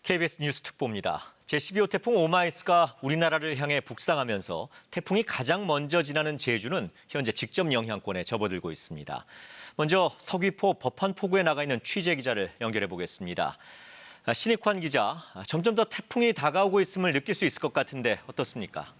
KBS 뉴스 특보입니다. 제12호 태풍 오마이스가 우리나라를 향해 북상하면서 태풍이 가장 먼저 지나는 제주는 현재 직접 영향권에 접어들고 있습니다. 먼저 서귀포 법한포구에 나가 있는 취재 기자를 연결해 보겠습니다. 신익환 기자, 점점 더 태풍이 다가오고 있음을 느낄 수 있을 것 같은데 어떻습니까?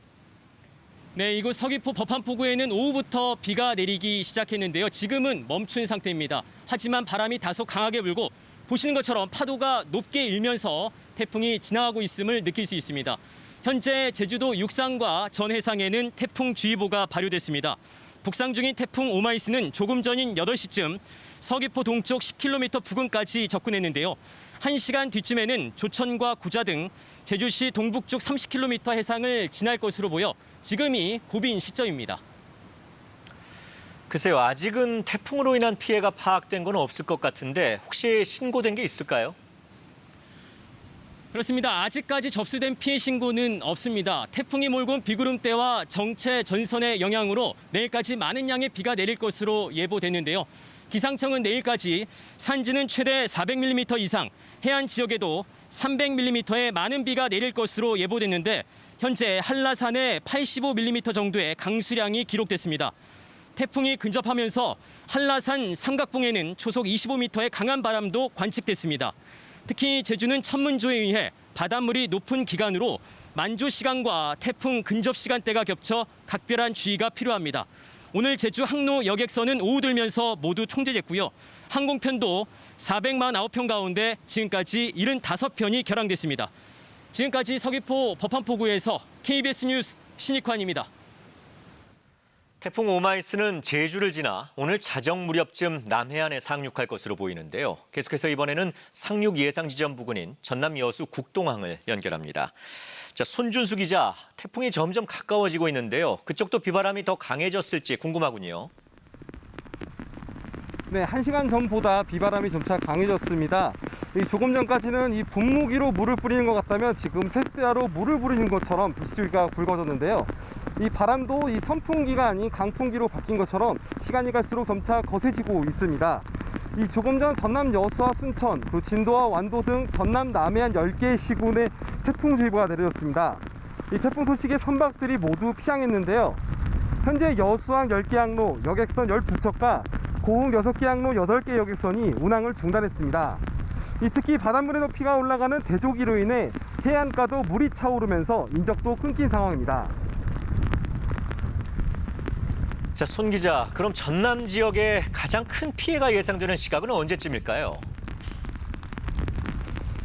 네, 이곳 서귀포 법한포구에는 오후부터 비가 내리기 시작했는데요. 지금은 멈춘 상태입니다. 하지만 바람이 다소 강하게 불고 보시는 것처럼 파도가 높게 일면서 태풍이 지나가고 있음을 느낄 수 있습니다. 현재 제주도 육상과 전 해상에는 태풍주의보가 발효됐습니다. 북상 중인 태풍 오마이스는 조금 전인 8시쯤 서귀포 동쪽 10km 부근까지 접근했는데요. 1시간 뒤쯤에는 조천과 구자 등 제주시 동북쪽 30km 해상을 지날 것으로 보여 지금이 고비인 시점입니다. 글쎄요, 아직은 태풍으로 인한 피해가 파악된 건 없을 것 같은데 혹시 신고된 게 있을까요? 그렇습니다. 아직까지 접수된 피해 신고는 없습니다. 태풍이 몰고 온 비구름대와 정체 전선의 영향으로 내일까지 많은 양의 비가 내릴 것으로 예보됐는데요. 기상청은 내일까지 산지는 최대 400mm 이상, 해안 지역에도 300mm의 많은 비가 내릴 것으로 예보됐는데 현재 한라산에 85mm 정도의 강수량이 기록됐습니다. 태풍이 근접하면서 한라산 삼각봉에는 초속 25m의 강한 바람도 관측됐습니다. 특히 제주는 천문조에 의해 바닷물이 높은 기간으로 만조 시간과 태풍 근접 시간대가 겹쳐 각별한 주의가 필요합니다. 오늘 제주 항로 여객선은 오후 들면서 모두 통제됐고요. 항공편도 449편 가운데 지금까지 75편이 결항됐습니다. 지금까지 서귀포 법한포구에서 KBS 뉴스 신익환입니다. 태풍 오마이스는 제주를 지나 오늘 자정 무렵쯤 남해안에 상륙할 것으로 보이는데요. 계속해서 이번에는 상륙 예상 지점 부근인 전남 여수 국동항을 연결합니다. 자, 손준수 기자, 태풍이 점점 가까워지고 있는데요. 그쪽도 비바람이 더 강해졌을지 궁금하군요. 네, 1시간 전보다 비바람이 점차 강해졌습니다. 조금 전까지는 이 분무기로 물을 뿌리는 것 같다면 지금 세숫대야로 물을 뿌리는 것처럼 불씨가 굵어졌는데요. 이 바람도 이 선풍기가 아닌 강풍기로 바뀐 것처럼 시간이 갈수록 점차 거세지고 있습니다. 이 조금 전 전남 여수와 순천, 그리고 진도와 완도 등 전남 남해안 10개의 시군에 태풍주의보가 내려졌습니다. 이 태풍 소식에 선박들이 모두 피항했는데요. 현재 여수항 10개 항로, 여객선 12척과 고흥 6개 항로 8개 여객선이 운항을 중단했습니다. 특히 바닷물의 높이가 올라가는 대조기로 인해 해안가도 물이 차오르면서 인적도 끊긴 상황입니다. 자, 손 기자, 그럼 전남 지역에 가장 큰 피해가 예상되는 시각은 언제쯤일까요?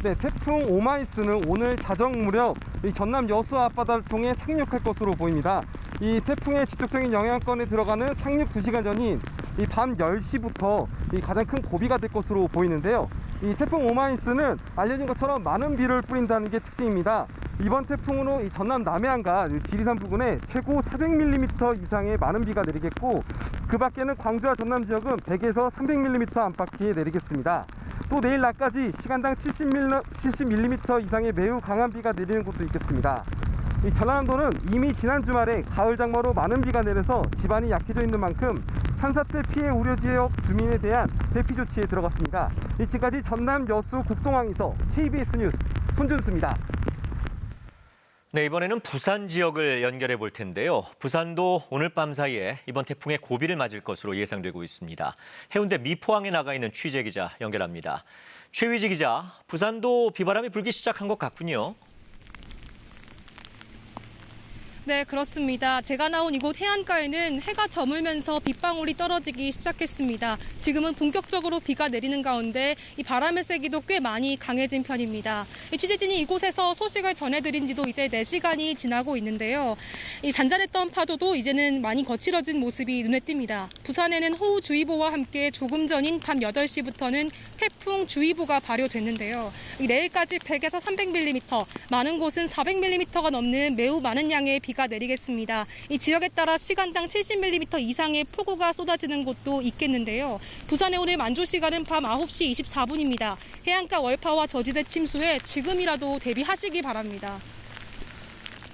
네, 태풍 오마이스는 오늘 자정 무렵 이 전남 여수 앞바다를 통해 상륙할 것으로 보입니다. 이 태풍의 직접적인 영향권에 들어가는 상륙 2시간 전인 이 밤 10시부터 이 가장 큰 고비가 될 것으로 보이는데요. 이 태풍 오마이스는 알려진 것처럼 많은 비를 뿌린다는 게 특징입니다. 이번 태풍으로 이 전남 남해안과 지리산 부근에 최고 400mm 이상의 많은 비가 내리겠고, 그 밖에는 광주와 전남 지역은 100에서 300mm 안팎이 내리겠습니다. 또 내일 낮까지 시간당 70mm 이상의 매우 강한 비가 내리는 곳도 있겠습니다. 이 전라남도는 이미 지난 주말에 가을 장마로 많은 비가 내려서 지반이 약해져 있는 만큼 산사태 피해 우려 지역 주민에 대한 대피 조치에 들어갔습니다. 지금까지 전남 여수 국동항에서 KBS 뉴스 손준수입니다. 네, 이번에는 부산 지역을 연결해 볼 텐데요. 부산도 오늘 밤 사이에 이번 태풍의 고비를 맞을 것으로 예상되고 있습니다. 해운대 미포항에 나가 있는 취재 기자 연결합니다. 최위지 기자, 부산도 비바람이 불기 시작한 것 같군요. 네, 그렇습니다. 제가 나온 이곳 해안가에는 해가 저물면서 빗방울이 떨어지기 시작했습니다. 지금은 본격적으로 비가 내리는 가운데 이 바람의 세기도 꽤 많이 강해진 편입니다. 취재진이 이곳에서 소식을 전해드린 지도 이제 4시간이 지나고 있는데요. 이 잔잔했던 파도도 이제는 많이 거칠어진 모습이 눈에 띕니다. 부산에는 호우주의보와 함께 조금 전인 밤 8시부터는 태풍주의보가 발효됐는데요. 내일까지 100에서 300mm, 많은 곳은 400mm가 넘는 매우 많은 양의 비가 내리겠습니다. 이 지역에 따라 시간당 70mm 이상의 폭우가 쏟아지는 곳도 있겠는데요. 부산의 오늘 만조 시간은 밤 9시 24분입니다. 해안가 월파와 저지대 침수에 지금이라도 대비하시기 바랍니다.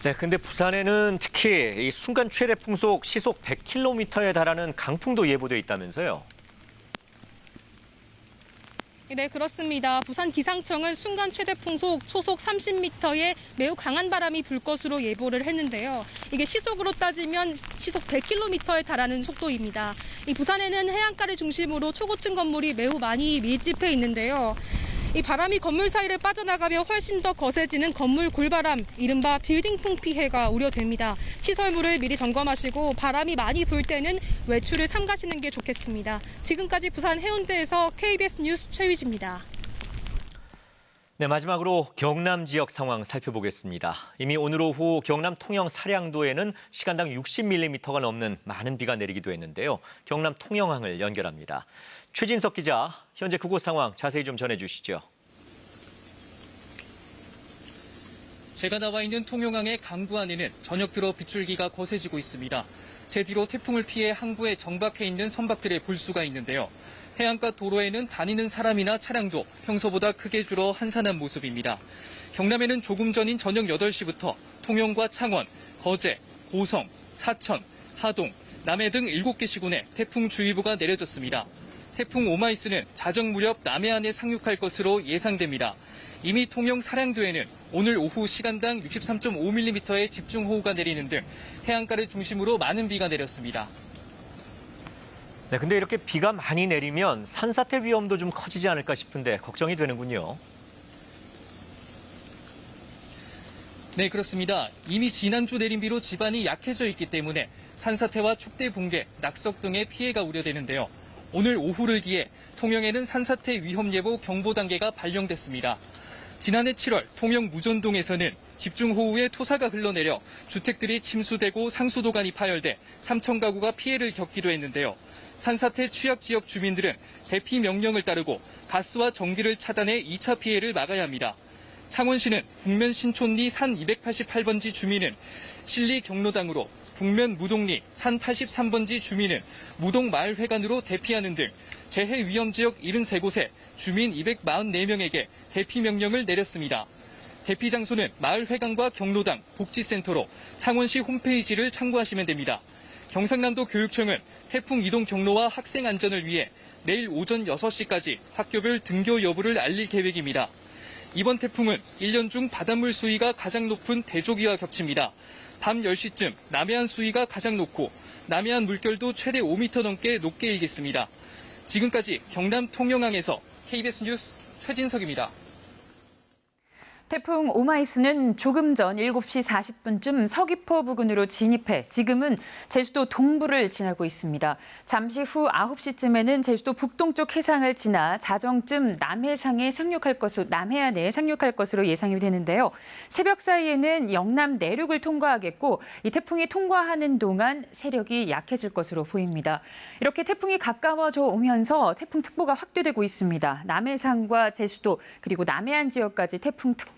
네, 근데 부산에는 특히 이 순간 최대 풍속 시속 100km에 달하는 강풍도 예보돼 있다면서요? 네, 그렇습니다. 부산 기상청은 순간 최대 풍속 초속 30m의 매우 강한 바람이 불 것으로 예보를 했는데요. 이게 시속으로 따지면 시속 100km에 달하는 속도입니다. 이 부산에는 해안가를 중심으로 초고층 건물이 매우 많이 밀집해 있는데요. 이 바람이 건물 사이를 빠져나가며 훨씬 더 거세지는 건물 굴바람, 이른바 빌딩풍 피해가 우려됩니다. 시설물을 미리 점검하시고 바람이 많이 불 때는 외출을 삼가시는 게 좋겠습니다. 지금까지 부산 해운대에서 KBS 뉴스 최유지입니다. 네, 마지막으로 경남 지역 상황 살펴보겠습니다. 이미 오늘 오후 경남 통영 사량도에는 시간당 60mm가 넘는 많은 비가 내리기도 했는데요. 경남 통영항을 연결합니다. 최진석 기자, 현재 그곳 상황 자세히 좀 전해주시죠. 제가 나와 있는 통영항의 강구 안에는 저녁 들어 빗줄기가 거세지고 있습니다. 제 뒤로 태풍을 피해 항구에 정박해 있는 선박들의 볼 수가 있는데요. 해안가 도로에는 다니는 사람이나 차량도 평소보다 크게 줄어 한산한 모습입니다. 경남에는 조금 전인 저녁 8시부터 통영과 창원, 거제, 고성, 사천, 하동, 남해 등 7개 시군에 태풍주의보가 내려졌습니다. 태풍 오마이스는 자정 무렵 남해안에 상륙할 것으로 예상됩니다. 이미 통영 사량도에는 오늘 오후 시간당 63.5mm의 집중호우가 내리는 등 해안가를 중심으로 많은 비가 내렸습니다. 네, 근데 이렇게 비가 많이 내리면 산사태 위험도 좀 커지지 않을까 싶은데 걱정이 되는군요. 네, 그렇습니다. 이미 지난주 내린 비로 지반이 약해져 있기 때문에 산사태와 축대 붕괴, 낙석 등의 피해가 우려되는데요. 오늘 오후를 기해 통영에는 산사태 위험 예보 경보 단계가 발령됐습니다. 지난해 7월 통영 무전동에서는 집중호우에 토사가 흘러내려 주택들이 침수되고 상수도관이 파열돼 3천 가구가 피해를 겪기도 했는데요. 산사태 취약 지역 주민들은 대피 명령을 따르고 가스와 전기를 차단해 2차 피해를 막아야 합니다. 창원시는 북면 신촌리 산 288번지 주민은 신리 경로당으로, 북면 무동리 산 83번지 주민은 무동 마을회관으로 대피하는 등 재해 위험 지역 73곳에 주민 244명에게 대피 명령을 내렸습니다. 대피 장소는 마을회관과 경로당, 복지센터로 창원시 홈페이지를 참고하시면 됩니다. 경상남도 교육청은 태풍 이동 경로와 학생 안전을 위해 내일 오전 6시까지 학교별 등교 여부를 알릴 계획입니다. 이번 태풍은 1년 중 바닷물 수위가 가장 높은 대조기와 겹칩니다. 밤 10시쯤 남해안 수위가 가장 높고 남해안 물결도 최대 5m 넘게 높게 일겠습니다. 지금까지 경남 통영항에서 KBS 뉴스 최진석입니다. 태풍 오마이스는 조금 전 7시 40분쯤 서귀포 부근으로 진입해 지금은 제주도 동부를 지나고 있습니다. 잠시 후 9시쯤에는 제주도 북동쪽 해상을 지나 자정쯤 남해안에 상륙할 것으로 예상이 되는데요. 새벽 사이에는 영남 내륙을 통과하겠고 이 태풍이 통과하는 동안 세력이 약해질 것으로 보입니다. 이렇게 태풍이 가까워져 오면서 태풍특보가 확대되고 있습니다. 남해상과 제주도 그리고 남해안 지역까지 태풍특보가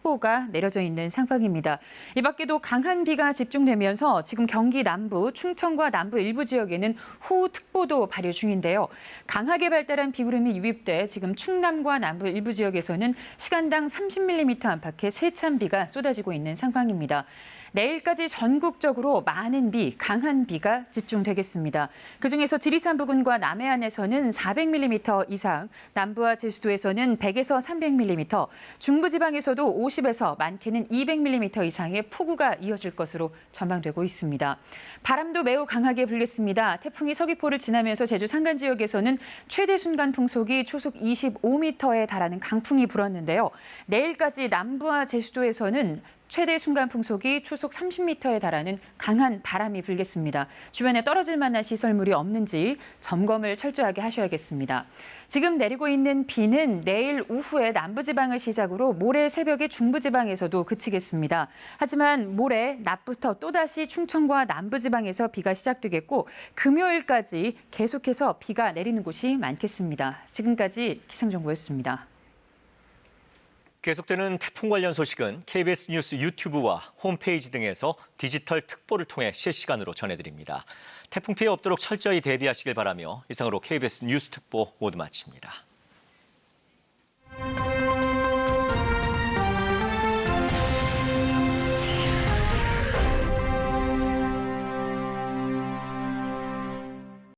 내려져 있는 상황입니다. 이 밖에도 강한 비가 집중되면서 지금 경기 남부, 충청과 남부 일부 지역에는 호우특보도 발효 중인데요. 강하게 발달한 비구름이 유입돼 지금 충남과 남부 일부 지역에서는 시간당 30mm 안팎의 세찬 비가 쏟아지고 있는 상황입니다. 내일까지 전국적으로 많은 비, 강한 비가 집중되겠습니다. 그중에서 지리산 부근과 남해안에서는 400mm 이상, 남부와 제주도에서는 100에서 300mm, 중부지방에서도 50에서 많게는 200mm 이상의 폭우가 이어질 것으로 전망되고 있습니다. 바람도 매우 강하게 불겠습니다. 태풍이 서귀포를 지나면서 제주 산간 지역에서는 최대 순간 풍속이 초속 25m에 달하는 강풍이 불었는데요. 내일까지 남부와 제주도에서는 최대 순간 풍속이 초속 30m에 달하는 강한 바람이 불겠습니다. 주변에 떨어질 만한 시설물이 없는지 점검을 철저하게 하셔야겠습니다. 지금 내리고 있는 비는 내일 오후에 남부지방을 시작으로 모레 새벽에 중부지방에서도 그치겠습니다. 하지만 모레 낮부터 또다시 충청과 남부지방에서 비가 시작되겠고 금요일까지 계속해서 비가 내리는 곳이 많겠습니다. 지금까지 기상정보였습니다. 계속되는 태풍 관련 소식은 KBS 뉴스 유튜브와 홈페이지 등에서 디지털 특보를 통해 실시간으로 전해드립니다. 태풍 피해 없도록 철저히 대비하시길 바라며 이상으로 KBS 뉴스 특보 모두 마칩니다.